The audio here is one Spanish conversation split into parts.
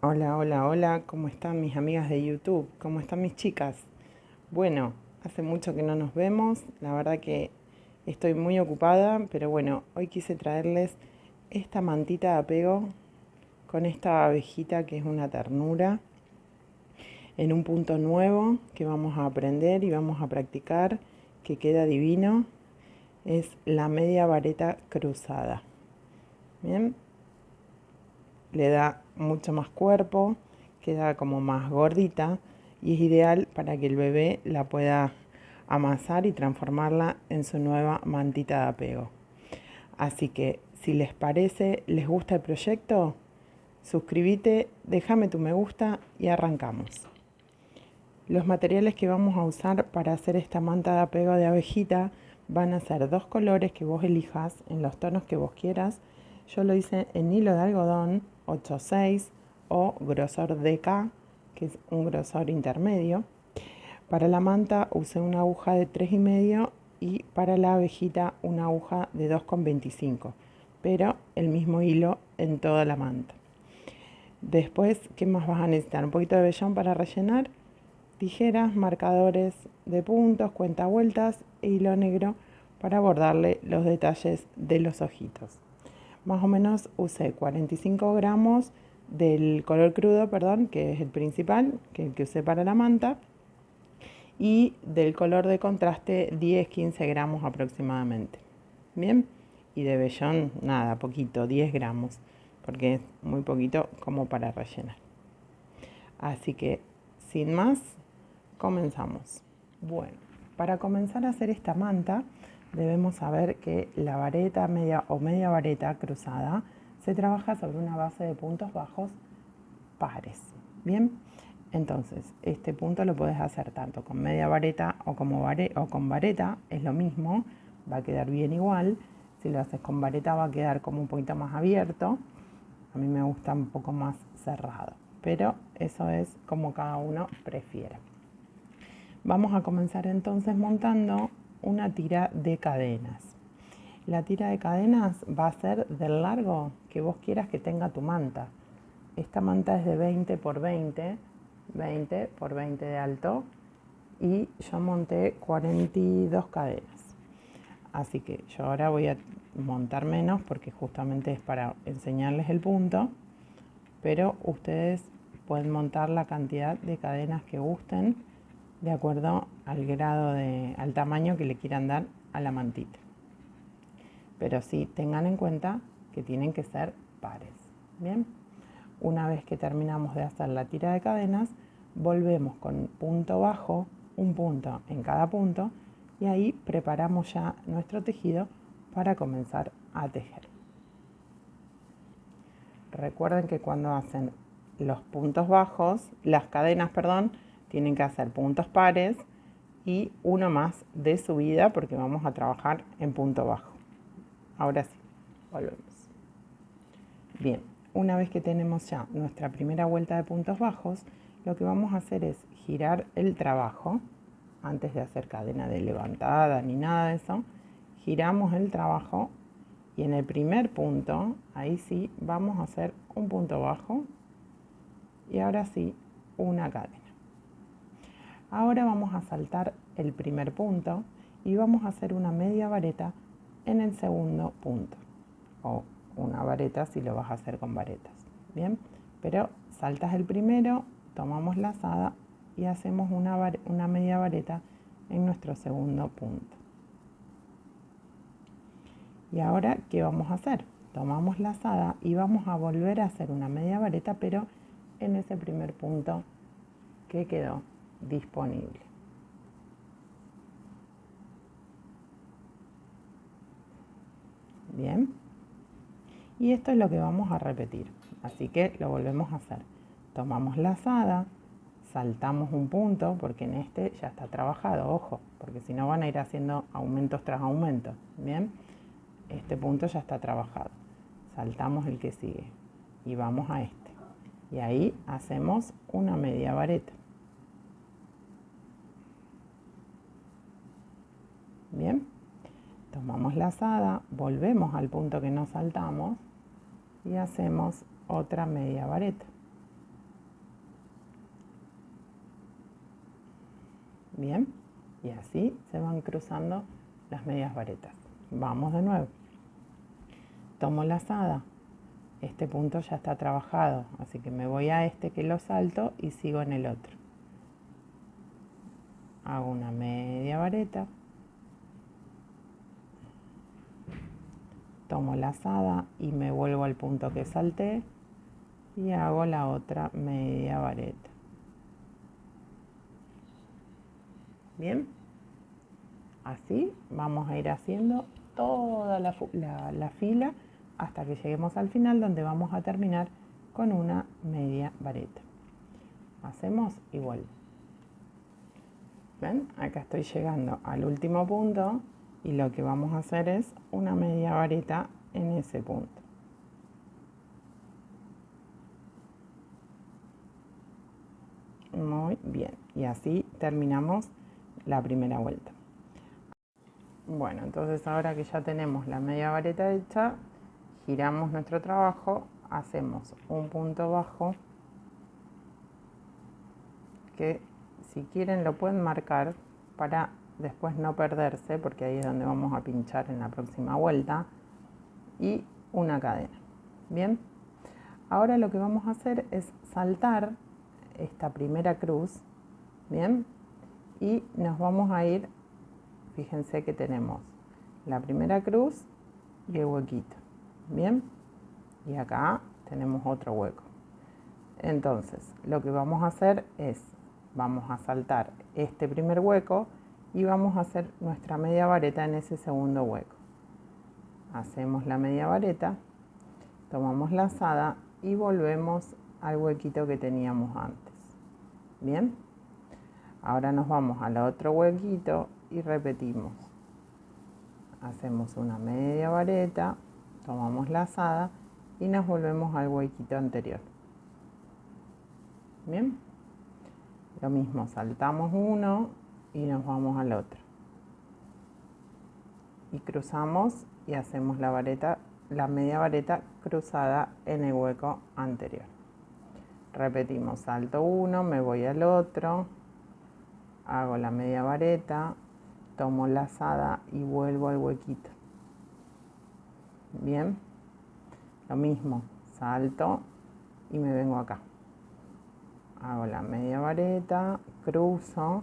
Hola, hola, hola, ¿cómo están mis amigas de YouTube? ¿Cómo están mis chicas? Bueno, hace mucho que no nos vemos, la verdad que estoy muy ocupada, pero bueno, hoy quise traerles esta mantita de apego con esta abejita que es una ternura, en un punto nuevo que vamos a aprender y vamos a practicar, que queda divino, es la media vareta cruzada. Bien, le da mucho más cuerpo, queda como más gordita y es ideal para que el bebé la pueda amasar y transformarla en su nueva mantita de apego. Así que si les parece, les gusta el proyecto, suscríbete, déjame tu me gusta y arrancamos. Los materiales que vamos a usar para hacer esta manta de apego de abejita van a ser dos colores que vos elijas en los tonos que vos quieras. Yo lo hice en hilo de algodón 8/6 o grosor DK, que es un grosor intermedio. Para la manta usé una aguja de 3,5 y para la abejita una aguja de 2,25, pero el mismo hilo en toda la manta. Después, ¿qué más vas a necesitar? Un poquito de vellón para rellenar, tijeras, marcadores de puntos, cuentavueltas e hilo negro para bordarle los detalles de los ojitos. Más o menos usé 45 gramos del color crudo, perdón, que es el principal, que es el que usé para la manta, y del color de contraste 10-15 gramos aproximadamente. Bien, y de vellón nada, poquito, 10 gramos, porque es muy poquito como para rellenar. Así que, sin más, comenzamos. Bueno, para comenzar a hacer esta manta, debemos saber que la vareta media o media vareta cruzada se trabaja sobre una base de puntos bajos pares. Bien, entonces este punto lo puedes hacer tanto con media vareta o con vareta, es lo mismo, va a quedar bien igual. Si lo haces con vareta va a quedar como un poquito más abierto. A mí me gusta un poco más cerrado, pero eso es como cada uno prefiere. Vamos a comenzar entonces montando una tira de cadenas. La tira de cadenas va a ser del largo que vos quieras que tenga tu manta. Esta manta es de 20 por 20, 20 por 20 de alto, y yo monté 42 cadenas. Así que yo ahora voy a montar menos porque justamente es para enseñarles el punto, pero ustedes pueden montar la cantidad de cadenas que gusten de acuerdo al al tamaño que le quieran dar a la mantita. Pero sí tengan en cuenta que tienen que ser pares. Bien, una vez que terminamos de hacer la tira de cadenas, volvemos con punto bajo, un punto en cada punto, y ahí preparamos ya nuestro tejido para comenzar a tejer. Recuerden que cuando hacen los puntos bajos, las cadenas, perdón, tienen que hacer puntos pares y uno más de subida porque vamos a trabajar en punto bajo. Ahora sí, volvemos. Bien, una vez que tenemos ya nuestra primera vuelta de puntos bajos, lo que vamos a hacer es girar el trabajo, antes de hacer cadena de levantada ni nada de eso, giramos el trabajo y en el primer punto, ahí sí, vamos a hacer un punto bajo y ahora sí, una cadena. Ahora vamos a saltar el primer punto y vamos a hacer una media vareta en el segundo punto, o una vareta si lo vas a hacer con varetas. Bien, pero saltas el primero, tomamos lazada y hacemos una media vareta en nuestro segundo punto. Y ahora, ¿qué vamos a hacer? Tomamos lazada y vamos a volver a hacer una media vareta, pero en ese primer punto que quedó disponible. Bien, y esto es lo que vamos a repetir, así que lo volvemos a hacer. Tomamos lazada, saltamos un punto porque en este ya está trabajado, ojo, porque si no van a ir haciendo aumentos tras aumentos. Bien, este punto ya está trabajado, saltamos el que sigue y vamos a este, y ahí hacemos una media vareta. Bien, tomamos lazada, volvemos al punto que nos saltamos y hacemos otra media vareta. Bien, y así se van cruzando las medias varetas. Vamos de nuevo. Tomo lazada. Este punto ya está trabajado, así que me voy a este que lo salto y sigo en el otro. Hago una media vareta. Tomo lazada y me vuelvo al punto que salté y hago la otra media vareta. Bien, así vamos a ir haciendo toda la fila hasta que lleguemos al final, donde vamos a terminar con una media vareta. Hacemos igual. ¿Ven? Acá estoy llegando al último punto y lo que vamos a hacer es una media vareta en ese punto. Muy bien, y así terminamos la primera vuelta. Bueno, entonces ahora que ya tenemos la media vareta hecha, giramos nuestro trabajo, hacemos un punto bajo que si quieren lo pueden marcar para después no perderse, porque ahí es donde vamos a pinchar en la próxima vuelta, y una cadena. Bien, ahora lo que vamos a hacer es saltar esta primera cruz, bien, y nos vamos a ir, fíjense que tenemos la primera cruz y el huequito, bien, y acá tenemos otro hueco. Entonces lo que vamos a hacer es, vamos a saltar este primer hueco y vamos a hacer nuestra media vareta en ese segundo hueco. Hacemos la media vareta, tomamos lazada y volvemos al huequito que teníamos antes. Bien, ahora nos vamos al otro huequito y repetimos. Hacemos una media vareta, tomamos lazada y nos volvemos al huequito anterior. Bien, lo mismo, saltamos uno y nos vamos al otro. Y cruzamos y hacemos la media vareta cruzada en el hueco anterior. Repetimos, salto uno, me voy al otro, hago la media vareta, tomo lazada y vuelvo al huequito. Bien, lo mismo, salto y me vengo acá. Hago la media vareta, cruzo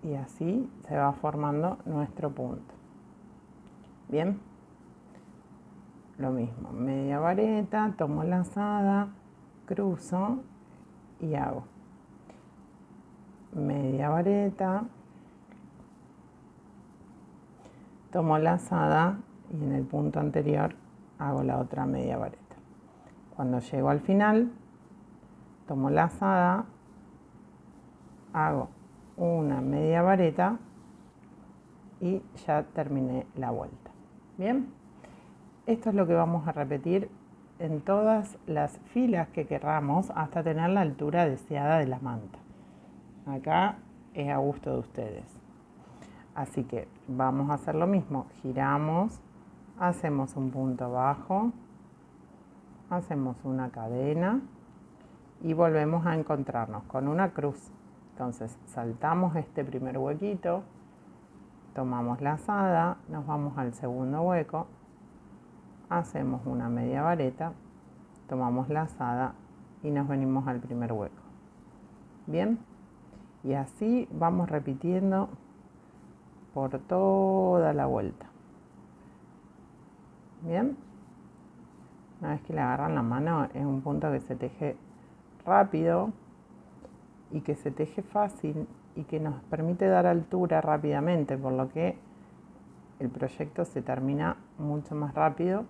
y así se va formando nuestro punto. Bien, lo mismo, media vareta, tomo lazada, cruzo y hago media vareta, tomo lazada y en el punto anterior hago la otra media vareta. Cuando llego al final, tomo lazada, hago una media vareta y ya terminé la vuelta. Bien, esto es lo que vamos a repetir en todas las filas que querramos hasta tener la altura deseada de la manta. Acá es a gusto de ustedes. Así que vamos a hacer lo mismo, giramos, hacemos un punto bajo, hacemos una cadena y volvemos a encontrarnos con una cruz. Entonces saltamos este primer huequito, tomamos lazada, nos vamos al segundo hueco, hacemos una media vareta, tomamos lazada y nos venimos al primer hueco. Bien, y así vamos repitiendo por toda la vuelta. Bien, una vez que le agarran la mano es un punto que se teje rápido y que se teje fácil y que nos permite dar altura rápidamente, por lo que el proyecto se termina mucho más rápido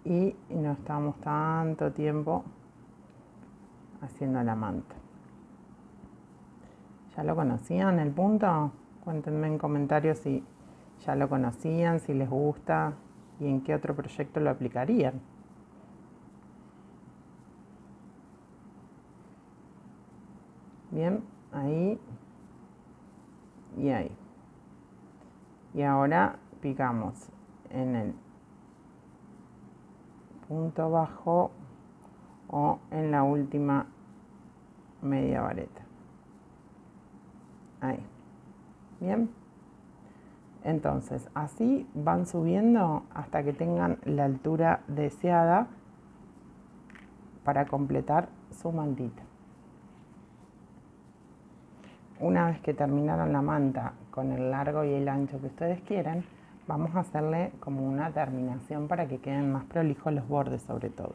y no estamos tanto tiempo haciendo la manta. ¿Ya lo conocían el punto? Cuéntenme en comentarios si ya lo conocían, si les gusta y en qué otro proyecto lo aplicarían. Bien, ahí y ahí. Y ahora picamos en el punto bajo o en la última media vareta. Ahí. Bien. Entonces, así van subiendo hasta que tengan la altura deseada para completar su mantita. Una vez que terminaron la manta con el largo y el ancho que ustedes quieren, vamos a hacerle como una terminación para que queden más prolijos los bordes sobre todo.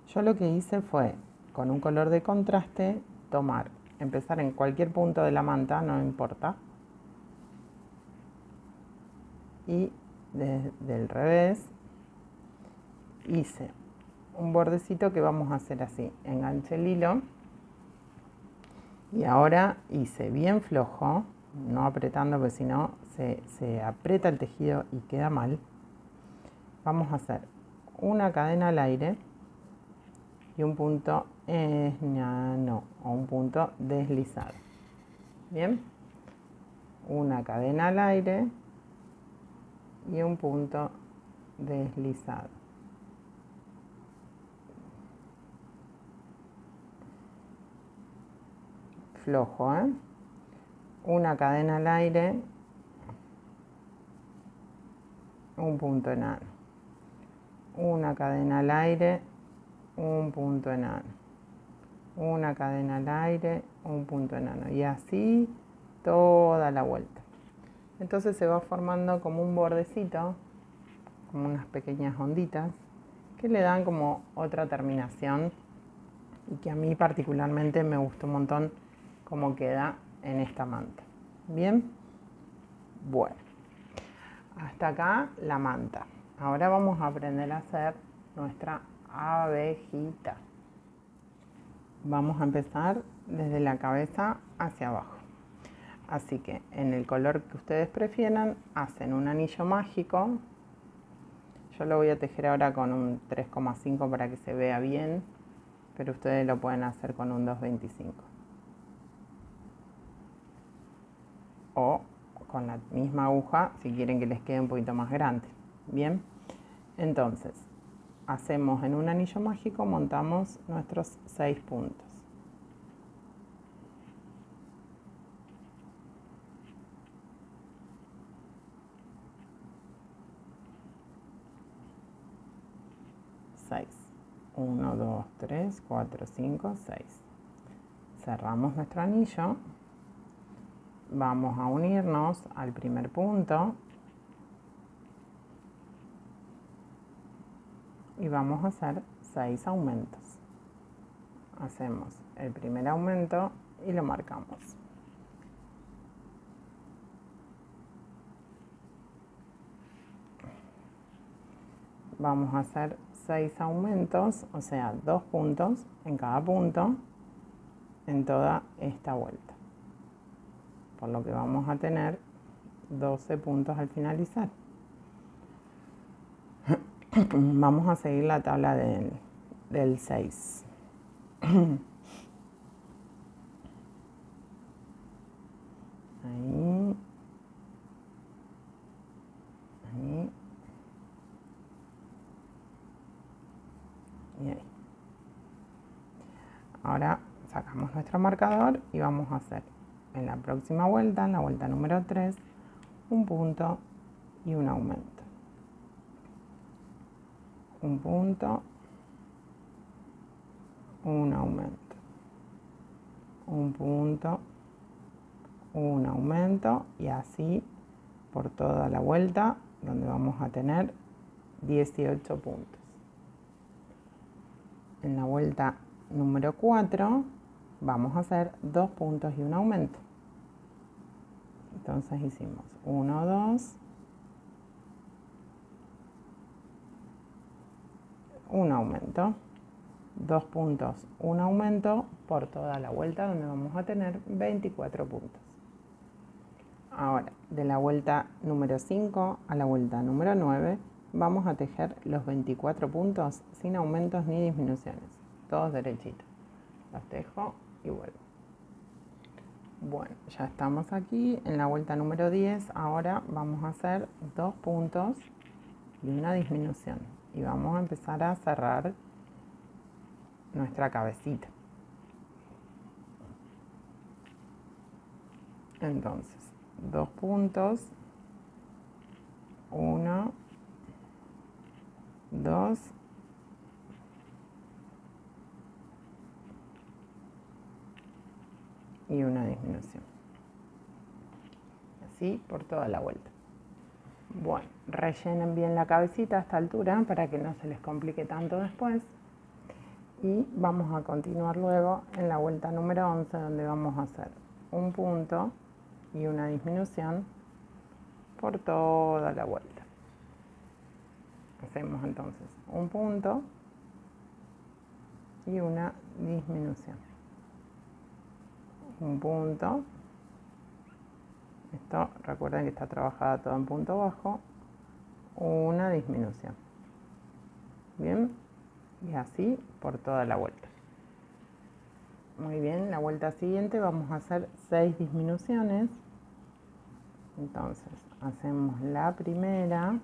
Yo lo que hice fue, con un color de contraste, empezar en cualquier punto de la manta, no importa, y del revés hice un bordecito que vamos a hacer así, enganché el hilo y ahora hice bien flojo, no apretando porque si no se aprieta el tejido y queda mal. Vamos a hacer una cadena al aire y un punto un punto deslizado. Bien, una cadena al aire y un punto deslizado. Flojo, una cadena al aire, un punto enano, una cadena al aire, un punto enano, una cadena al aire, un punto enano, y así toda la vuelta. Entonces se va formando como un bordecito, como unas pequeñas onditas que le dan como otra terminación y que a mí particularmente me gustó un montón cómo queda en esta manta. Bien, bueno, hasta acá la manta. Ahora vamos a aprender a hacer nuestra abejita. Vamos a empezar desde la cabeza hacia abajo. Así que en el color que ustedes prefieran, hacen un anillo mágico. Yo lo voy a tejer ahora con un 3,5 para que se vea bien, pero ustedes lo pueden hacer con un 2,25. O con la misma aguja si quieren que les quede un poquito más grande. Bien, entonces hacemos en un anillo mágico, montamos nuestros 6 puntos. Seis. 1, 2, 3, 4, 5, 6. Cerramos nuestro anillo. Vamos a unirnos al primer punto y vamos a hacer 6 aumentos. Hacemos el primer aumento y lo marcamos. Vamos a hacer 6 aumentos, o sea, 2 puntos en cada punto en toda esta vuelta. Por lo que vamos a tener 12 puntos al finalizar. Vamos a seguir la tabla del 6. Ahí. Ahí. Y ahí. Ahora sacamos nuestro marcador y vamos a hacer en la próxima vuelta, en la vuelta número 3, un punto y un aumento. Un punto, un aumento. Un punto, un aumento y así por toda la vuelta, donde vamos a tener 18 puntos. En la vuelta número 4 vamos a hacer 2 puntos y un aumento. Entonces hicimos 1, 2, un aumento, 2 puntos, un aumento por toda la vuelta, donde vamos a tener 24 puntos. Ahora, de la vuelta número 5 a la vuelta número 9, vamos a tejer los 24 puntos sin aumentos ni disminuciones, todos derechitos. Los tejo y vuelvo. Bueno, ya estamos aquí en la vuelta número 10. Ahora vamos a hacer 2 puntos y una disminución. Y vamos a empezar a cerrar nuestra cabecita. Entonces, 2 puntos, 1, 2, y una disminución. Así por toda la vuelta. Bueno, rellenen bien la cabecita a esta altura para que no se les complique tanto después. Y vamos a continuar luego en la vuelta número 11, donde vamos a hacer un punto y una disminución por toda la vuelta. Hacemos entonces un punto y una disminución. Un punto. Esto recuerden que está trabajada todo en punto bajo. Una disminución. Bien, y así por toda la vuelta. Muy bien, la vuelta siguiente vamos a hacer 6 disminuciones. Entonces hacemos la primera.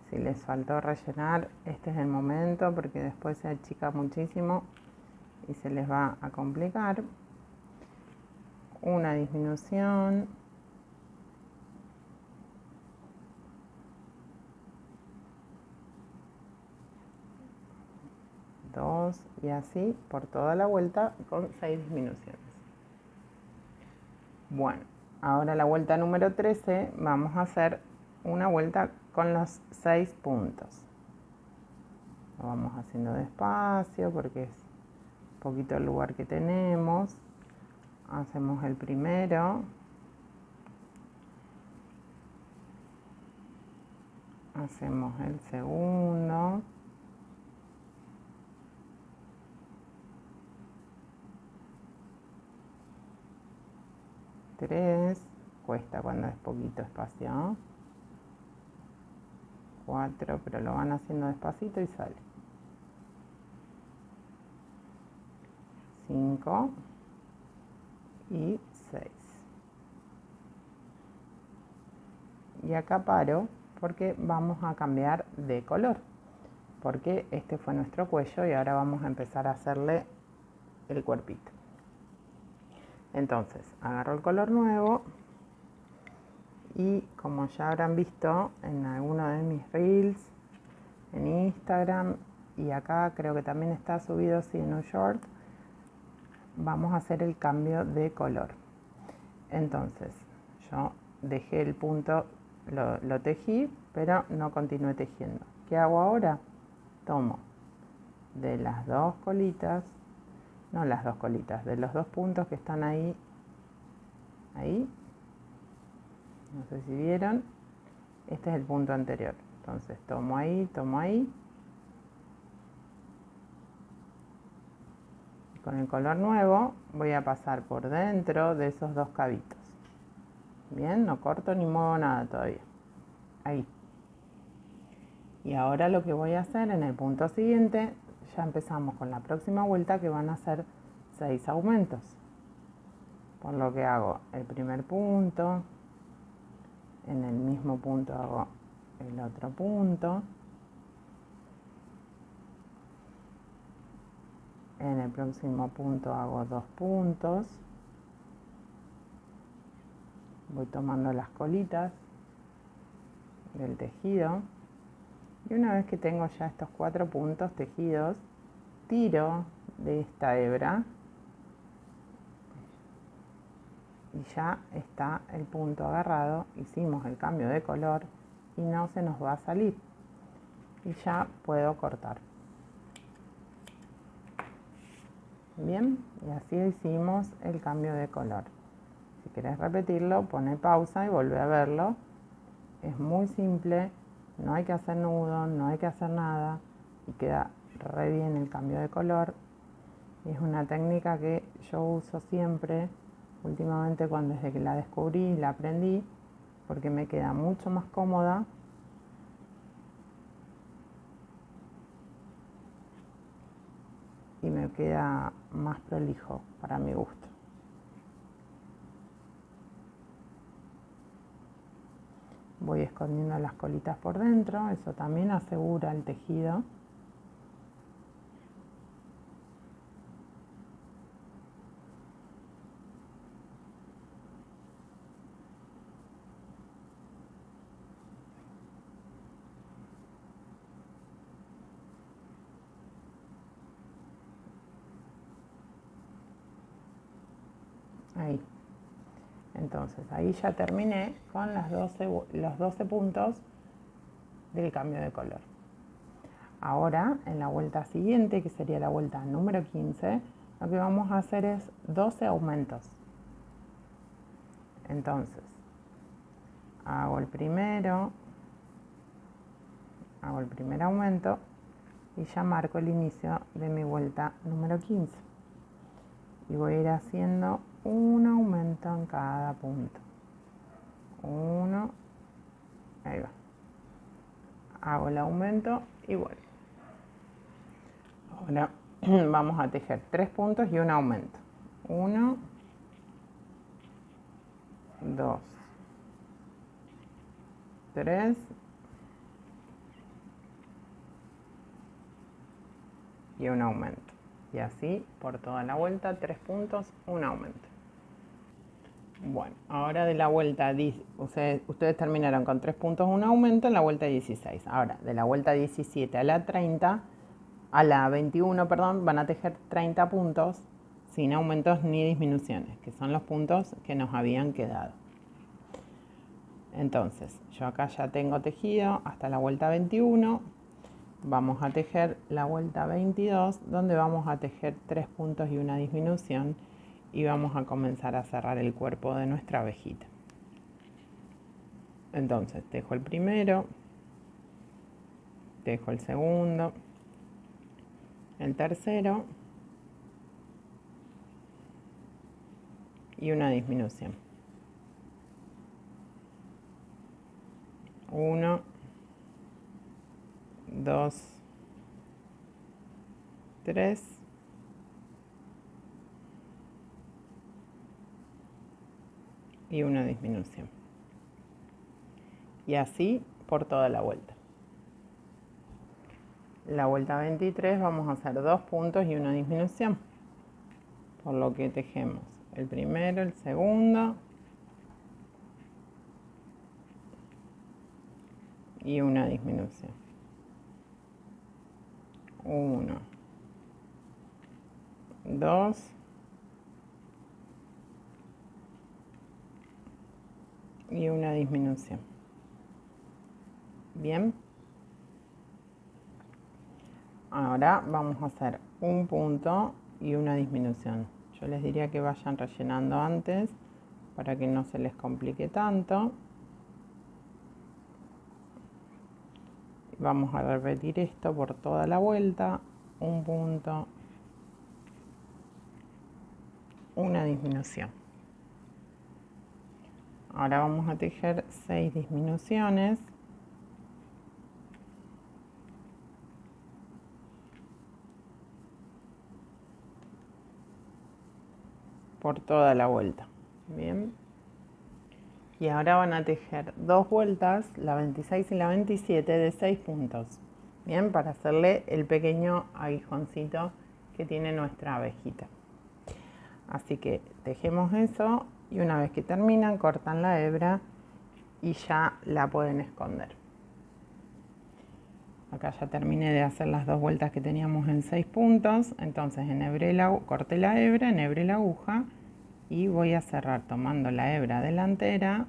Si les faltó rellenar, este es el momento porque después se achica muchísimo y se les va a complicar. Una disminución. Dos, y así por toda la vuelta con 6 disminuciones. Bueno, ahora la vuelta número 13 vamos a hacer una vuelta con los 6 puntos. Lo vamos haciendo despacio porque es poquito el lugar que tenemos. Hacemos el primero. Hacemos el segundo. Tres. Cuesta cuando es poquito espacio. 4, pero lo van haciendo despacito y sale. 5 y 6. Y acá paro porque vamos a cambiar de color, porque este fue nuestro cuello y ahora vamos a empezar a hacerle el cuerpito. Entonces agarro el color nuevo y, como ya habrán visto en alguno de mis reels en Instagram, y acá creo que también está subido así en un short, vamos a hacer el cambio de color. Entonces yo dejé el punto, lo tejí, pero no continué tejiendo. ¿Qué hago ahora? Tomo de las dos colitas, no las dos colitas, de los dos puntos que están ahí, no sé si vieron, este es el punto anterior. Entonces tomo ahí, con el color nuevo voy a pasar por dentro de esos dos cabitos. Bien, no corto ni muevo nada todavía. Ahí. Y ahora lo que voy a hacer en el punto siguiente, ya empezamos con la próxima vuelta, que van a ser 6 aumentos. Por lo que hago el primer punto, en el mismo punto hago el otro punto, en el próximo punto hago 2 puntos, voy tomando las colitas del tejido, y una vez que tengo ya estos 4 puntos tejidos, tiro de esta hebra y ya está el punto agarrado. Hicimos el cambio de color y no se nos va a salir, y ya puedo cortar. Bien, y así hicimos el cambio de color. Si querés repetirlo, pone pausa y vuelve a verlo. Es muy simple, no hay que hacer nudo, no hay que hacer nada, y queda re bien el cambio de color. Y es una técnica que yo uso siempre, últimamente, desde que la descubrí y la aprendí, porque me queda mucho más cómoda y me queda más prolijo para mi gusto. Voy escondiendo las colitas por dentro, eso también asegura el tejido. Ahí. Entonces ahí ya terminé con los 12 puntos del cambio de color. Ahora en la vuelta siguiente, que sería la vuelta número 15, lo que vamos a hacer es 12 aumentos. Entonces hago el primer aumento y ya marco el inicio de mi vuelta número 15. Y voy a ir haciendo un aumento en cada punto. Uno, ahí va. Hago el aumento y vuelvo. Ahora vamos a tejer 3 puntos y un aumento. 1, 2, 3 y un aumento. Y así por toda la vuelta, 3 puntos, un aumento. Bueno, ahora de la vuelta, ustedes terminaron con 3 puntos, un aumento en la vuelta 16. Ahora, de la vuelta 17 a la 21, perdón, van a tejer 30 puntos sin aumentos ni disminuciones, que son los puntos que nos habían quedado. Entonces, yo acá ya tengo tejido hasta la vuelta 21. Vamos a tejer la vuelta 22, donde vamos a tejer 3 puntos y una disminución. Y vamos a comenzar a cerrar el cuerpo de nuestra abejita. Entonces tejo el primero, tejo el segundo, el tercero y una disminución. 1, 2, 3 y una disminución. Y así por toda la vuelta. La vuelta 23 vamos a hacer 2 puntos y una disminución, por lo que tejemos el primero, el segundo y una disminución. 1, 2 y una disminución. Bien, ahora vamos a hacer un punto y una disminución. Yo les diría que vayan rellenando antes para que no se les complique tanto. Vamos a repetir esto por toda la vuelta. Un punto, una disminución. Ahora vamos a tejer 6 disminuciones. Por toda la vuelta. Bien. Y ahora van a tejer 2 vueltas, la 26 y la 27, de 6 puntos. Bien, para hacerle el pequeño aguijoncito que tiene nuestra abejita. Así que tejemos eso y una vez que terminan, cortan la hebra y ya la pueden esconder. Acá ya terminé de hacer las 2 vueltas que teníamos en 6 puntos. Entonces corté la hebra, enhebré la aguja y voy a cerrar tomando la hebra delantera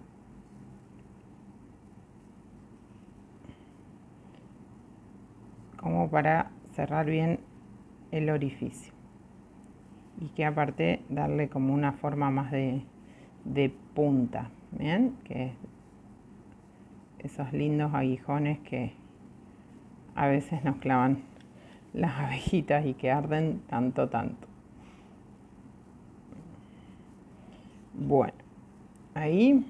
como para cerrar bien el orificio y que aparte darle como una forma más de punta, ¿bien? Que esos lindos aguijones que a veces nos clavan las abejitas y que arden tanto. Bueno, ahí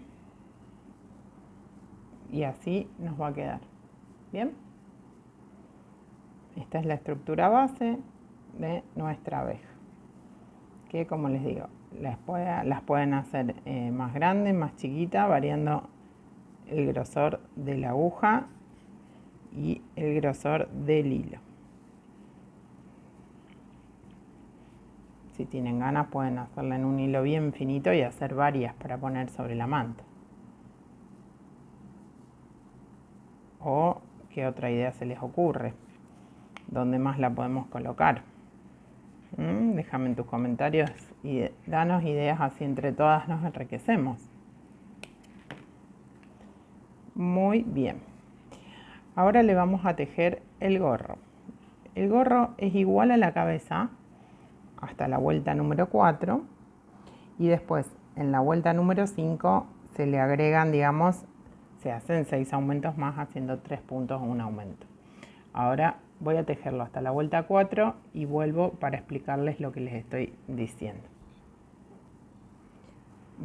y así nos va a quedar. Bien, esta es la estructura base de nuestra abeja, que como les digo, las pueden hacer más grandes, más chiquitas, variando el grosor de la aguja y el grosor del hilo. Si tienen ganas pueden hacerla en un hilo bien finito y hacer varias para poner sobre la manta. O qué otra idea se les ocurre, dónde más la podemos colocar. Déjame en tus comentarios y danos ideas, así entre todas nos enriquecemos. Muy bien. Ahora le vamos a tejer el gorro. El gorro es igual a la cabeza hasta la vuelta número 4 y después en la vuelta número 5 se le agregan, digamos, se hacen 6 aumentos más haciendo 3 puntos un aumento. Ahora voy a tejerlo hasta la vuelta 4 y vuelvo para explicarles lo que les estoy diciendo.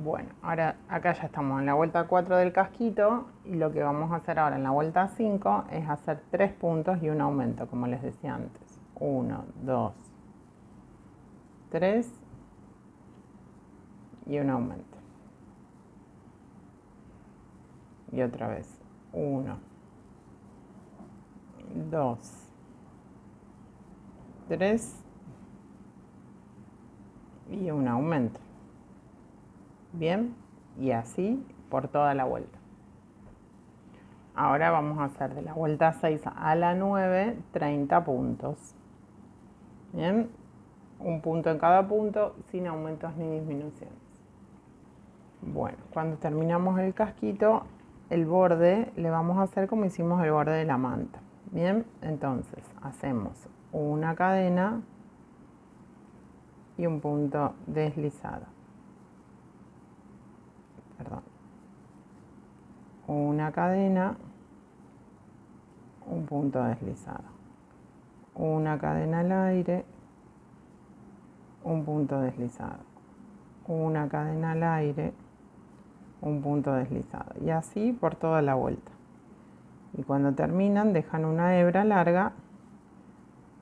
Bueno, ahora acá ya estamos en la vuelta 4 del casquito y lo que vamos a hacer ahora en la vuelta 5 es hacer 3 puntos y un aumento, como les decía antes. 1, 2, 3 y un aumento. Y otra vez, 1, 2, 3 y un aumento. Bien, y así por toda la vuelta. Ahora vamos a hacer de la vuelta 6 a la 9, 30 puntos. Bien, un punto en cada punto sin aumentos ni disminuciones. Bueno, cuando terminamos el casquito, el borde le vamos a hacer como hicimos el borde de la manta. Bien, entonces hacemos una cadena y un punto deslizado. Perdón. Una cadena, un punto deslizado. Una cadena al aire, un punto deslizado. Una cadena al aire, un punto deslizado. Y así por toda la vuelta. Y cuando terminan dejan una hebra larga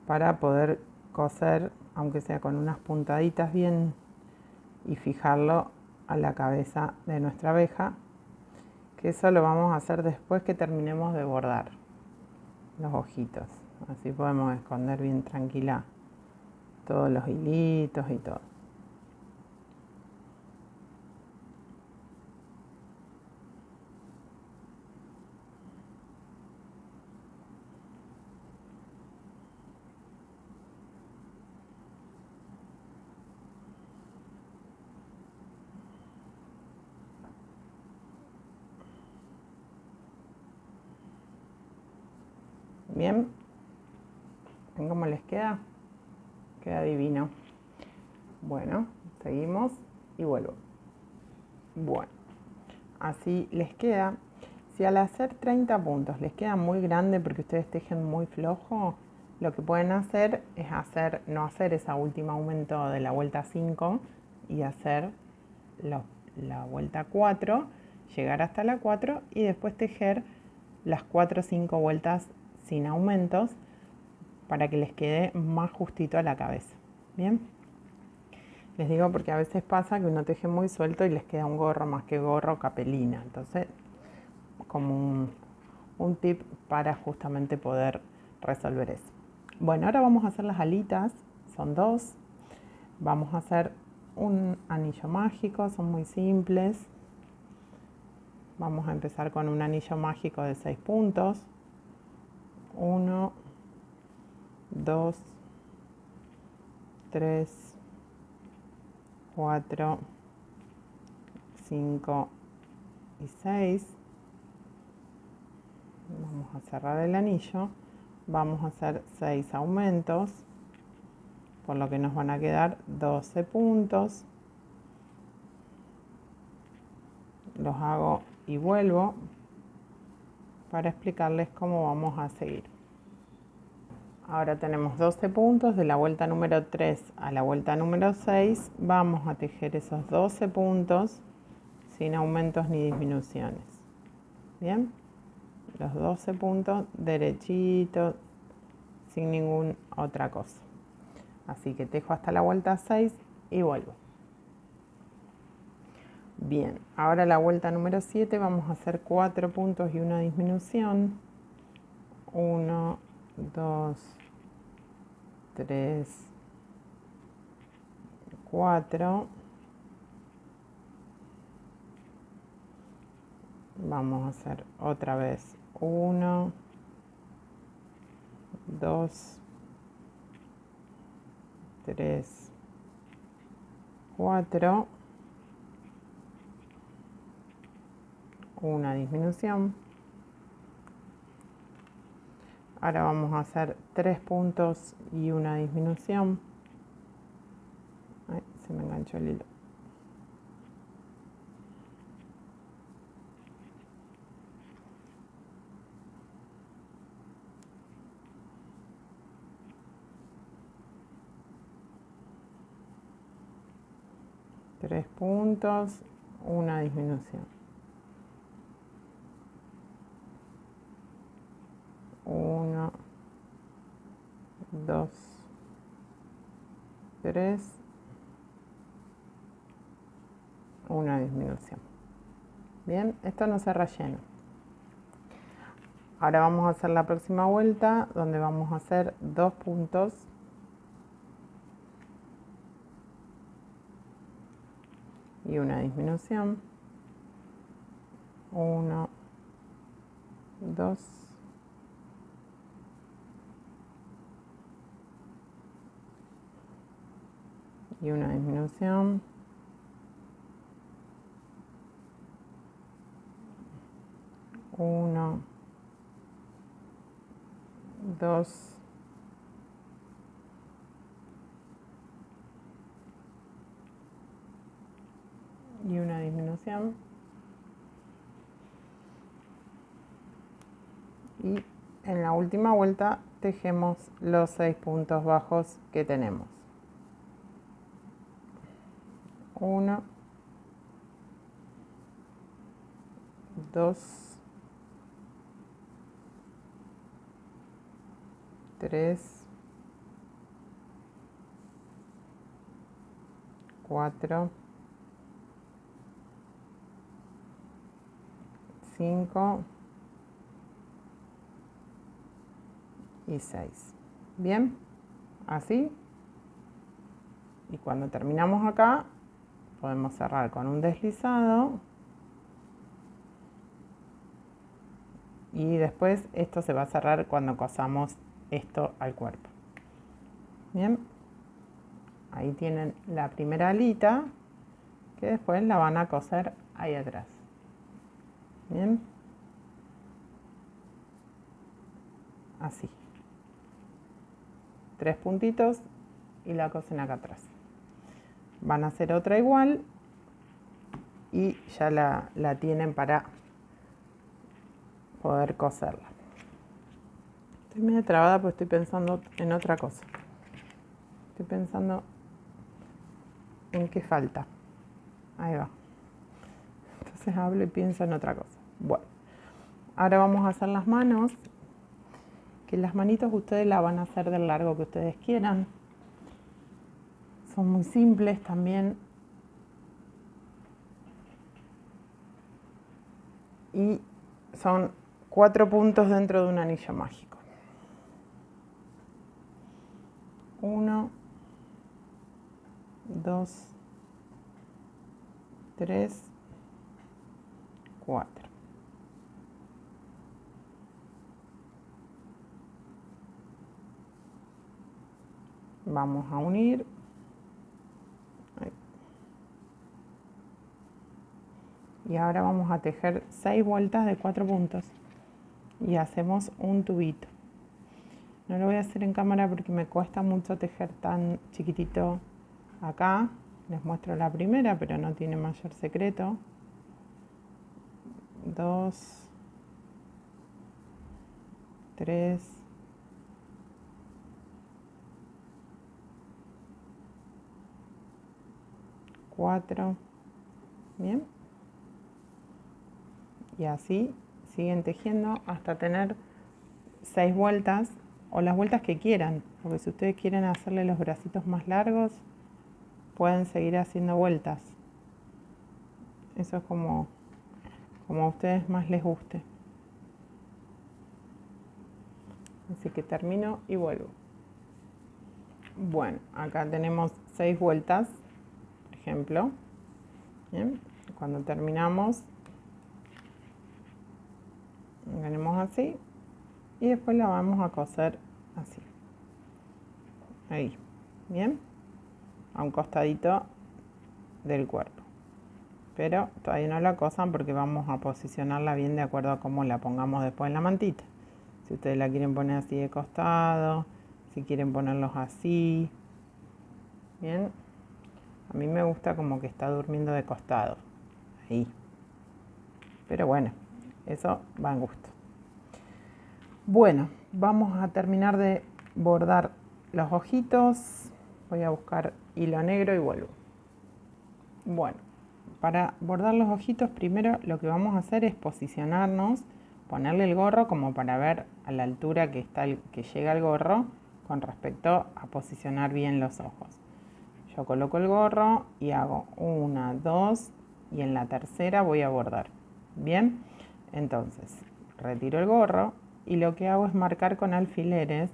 para poder coser, aunque sea con unas puntaditas bien, y fijarlo a la cabeza de nuestra abeja, que eso lo vamos a hacer después que terminemos de bordar los ojitos. Así podemos esconder bien tranquila todos los hilitos y todo. Bien, ¿ven cómo les queda? Queda divino. Bueno, seguimos y vuelvo. Bueno, así les queda. Si al hacer 30 puntos les queda muy grande porque ustedes tejen muy flojo, lo que pueden hacer es no hacer esa última aumento de la vuelta 5 y hacer la vuelta 4, llegar hasta la 4 y después tejer las 4 o 5 vueltas sin aumentos para que les quede más justito a la cabeza. Bien, les digo porque a veces pasa que uno teje muy suelto y les queda un gorro más que gorro, capelina. Entonces, como un tip para justamente poder resolver eso. Bueno, ahora vamos a hacer las alitas, son 2. Vamos a hacer un anillo mágico, son muy simples. Vamos a empezar con un anillo mágico de 6 puntos. 1, 2, 3, 4, 5 y 6. Vamos a cerrar el anillo. Vamos a hacer 6 aumentos, por lo que nos van a quedar 12 puntos. Los hago y vuelvo para explicarles cómo vamos a seguir. Ahora tenemos 12 puntos de la vuelta número 3 a la vuelta número 6. Vamos a tejer esos 12 puntos sin aumentos ni disminuciones. Bien, los 12 puntos derechitos, sin ninguna otra cosa. Así que tejo hasta la vuelta 6 y vuelvo. Bien, ahora la vuelta número 7 vamos a hacer 4 puntos y una disminución. 1, 2, 3, 4. Vamos a hacer otra vez 1, 2, 3, 4, una disminución. Ahora vamos a hacer 3 puntos y una disminución. Ay, se me enganchó el hilo. Tres puntos, una disminución. 1, 2, 3, una disminución. Bien, esto no se rellena. Ahora vamos a hacer la próxima vuelta, donde vamos a hacer 2 puntos y una disminución. 1, 2, y una disminución. 1, 2, y una disminución. Y en la última vuelta tejemos los 6 puntos bajos que tenemos. 1, 2, 3, 4, 5 y 6. Bien, así. Y cuando terminamos acá, podemos cerrar con un deslizado. Y después esto se va a cerrar cuando cosamos esto al cuerpo. Bien, ahí tienen la primera alita, que después la van a coser ahí atrás. Bien, así. 3 puntitos y la cosen acá atrás. Van a hacer otra igual y ya la tienen para poder coserla. Estoy medio trabada porque estoy pensando en otra cosa. Estoy pensando en qué falta. Ahí va. Entonces hablo y pienso en otra cosa. Bueno, ahora vamos a hacer las manos. Que las manitos ustedes las van a hacer del largo que ustedes quieran. Son muy simples también. Y son 4 puntos dentro de un anillo mágico. 1, 2, 3, 4. Vamos a unir. Ahí. Y ahora vamos a tejer 6 vueltas de 4 puntos. Y hacemos un tubito. No lo voy a hacer en cámara porque me cuesta mucho tejer tan chiquitito acá. Les muestro la primera, pero no tiene mayor secreto. 2, 3, 4. Bien. Y así siguen tejiendo hasta tener 6 vueltas o las vueltas que quieran. Porque si ustedes quieren hacerle los bracitos más largos, pueden seguir haciendo vueltas. Eso es como a ustedes más les guste. Así que termino y vuelvo. Bueno, acá tenemos 6 vueltas, por ejemplo. Bien. Cuando terminamos, tenemos así y después la vamos a coser así. Ahí. Bien. a un costadito del cuerpo. Pero todavía no la cosan porque vamos a posicionarla bien de acuerdo a cómo la pongamos después en la mantita. Si ustedes la quieren poner así de costado, si quieren ponerlos así. Bien. A mí me gusta como que está durmiendo de costado. Ahí. Pero bueno, eso va en gusto. Bueno, vamos a terminar de bordar los ojitos. Voy a buscar hilo negro y vuelvo. Bueno, para bordar los ojitos primero lo que vamos a hacer es posicionarnos, ponerle el gorro como para ver a la altura que llega el gorro con respecto a posicionar bien los ojos. Yo coloco el gorro y hago 1, 2 y en la tercera voy a bordar. Bien, entonces retiro el gorro y lo que hago es marcar con alfileres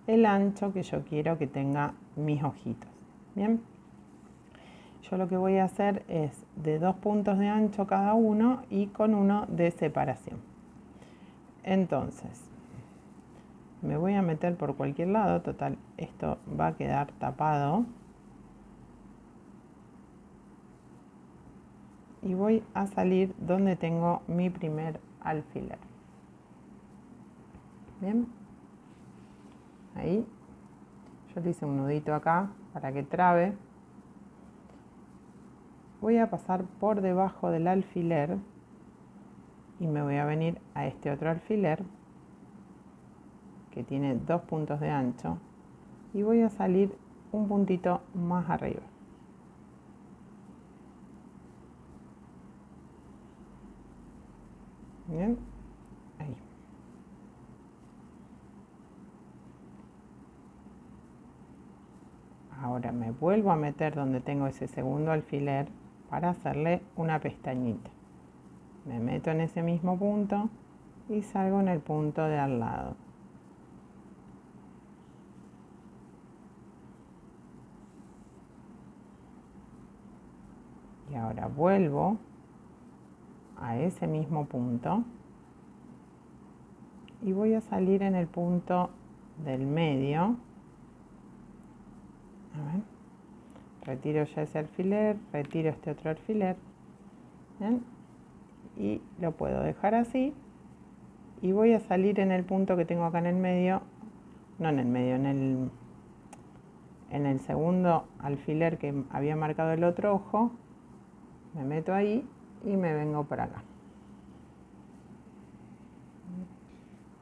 el ancho que yo quiero que tenga mis ojitos. Bien, yo lo que voy a hacer es de 2 puntos de ancho cada uno y con 1 de separación. Entonces me voy a meter por cualquier lado, total esto va a quedar tapado. Y voy a salir donde tengo mi primer alfiler. Bien, ahí yo le hice un nudito acá para que trabe. Voy a pasar por debajo del alfiler y me voy a venir a este otro alfiler que tiene 2 puntos de ancho y voy a salir un puntito más arriba. Bien, ahí. Ahora me vuelvo a meter donde tengo ese segundo alfiler para hacerle una pestañita. Me meto en ese mismo punto y salgo en el punto de al lado. Y ahora vuelvo a ese mismo punto y voy a salir en el punto del medio. A ver, retiro ya ese alfiler, retiro este otro alfiler. ¿Bien? Y lo puedo dejar así y voy a salir en el punto que tengo acá en el medio, no en el medio, en el segundo alfiler que había marcado el otro ojo. Me meto ahí y me vengo por acá.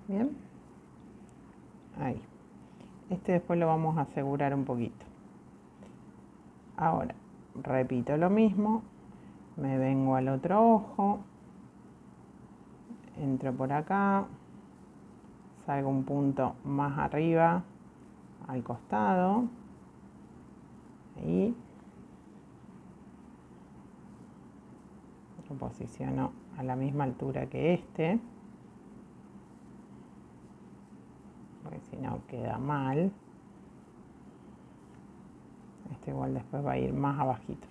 Bien, ahí. Este después lo vamos a asegurar un poquito. Ahora repito lo mismo, me vengo al otro ojo, entro por acá, salgo un punto más arriba al costado, ahí lo posiciono a la misma altura que este, porque si no queda mal. Este igual después va a ir más abajito.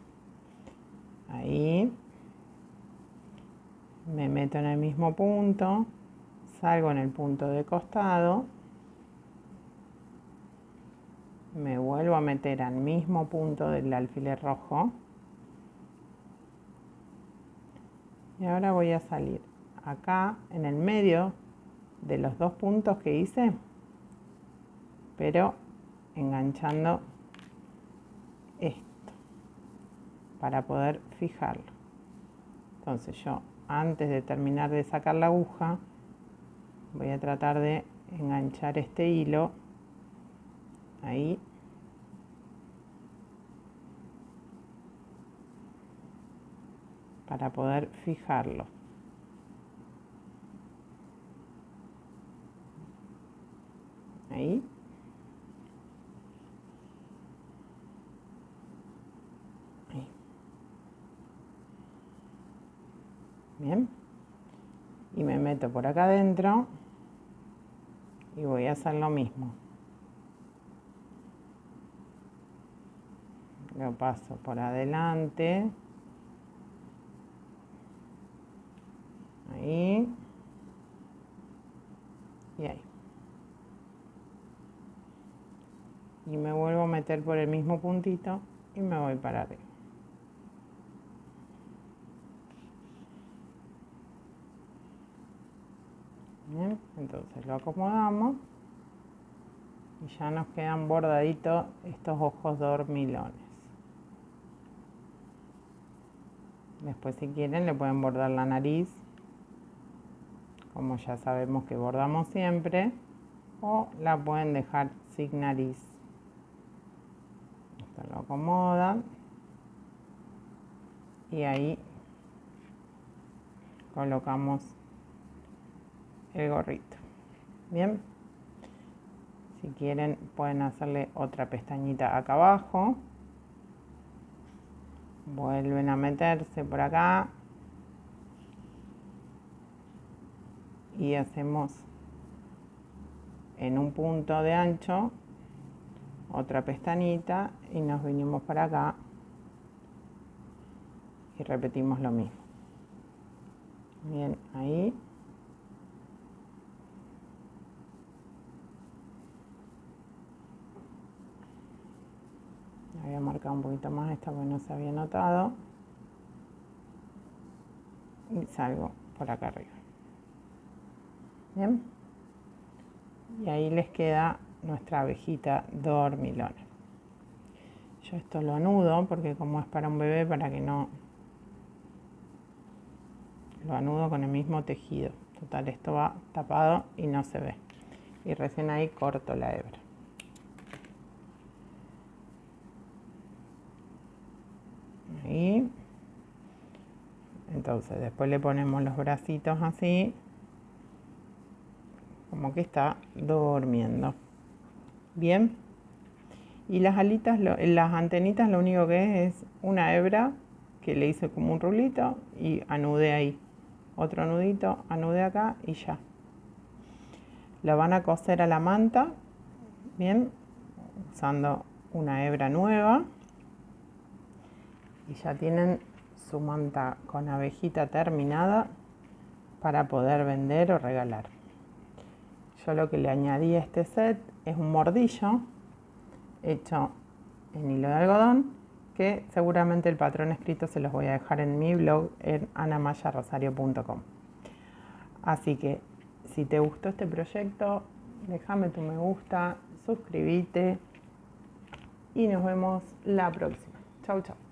Ahí me meto en el mismo punto, salgo en el punto de costado, me vuelvo a meter al mismo punto del alfiler rojo y ahora voy a salir acá en el medio de los 2 puntos que hice, pero enganchando esto para poder fijarlo. Entonces yo antes de terminar de sacar la aguja voy a tratar de enganchar este hilo ahí para poder fijarlo. Ahí. Ahí. Bien. Y me meto por acá adentro y voy a hacer lo mismo. Lo paso por adelante. Ahí. Y ahí. Y me vuelvo a meter por el mismo puntito y me voy para arriba. Bien, entonces lo acomodamos y ya nos quedan bordaditos estos ojos dormilones. Después, si quieren, le pueden bordar la nariz, como ya sabemos que bordamos siempre, o la pueden dejar sin nariz. Esto lo acomodan y ahí colocamos el gorrito. Bien, si quieren pueden hacerle otra pestañita acá abajo, vuelven a meterse por acá y hacemos en un punto de ancho otra pestañita y nos vinimos para acá y repetimos lo mismo. Bien, ahí. Voy a marcar un poquito más esta porque no se había notado. Y salgo por acá arriba. Bien. Y ahí les queda nuestra abejita dormilona. Yo esto lo anudo porque como es para un bebé, para que no... Lo anudo con el mismo tejido. Total, esto va tapado y no se ve. Y recién ahí corto la hebra. Ahí. Entonces después le ponemos los bracitos así, como que está durmiendo. Bien. Y las alitas, las antenitas, lo único que es una hebra que le hice como un rulito y anudé ahí. Otro nudito, anudé acá y ya. Lo van a coser a la manta, bien, usando una hebra nueva. Y ya tienen su manta con abejita terminada para poder vender o regalar. Yo lo que le añadí a este set es un mordillo hecho en hilo de algodón, que seguramente el patrón escrito se los voy a dejar en mi blog en anamayarosario.com. Así que si te gustó este proyecto, déjame tu me gusta, suscríbete y nos vemos la próxima. Chau, chau.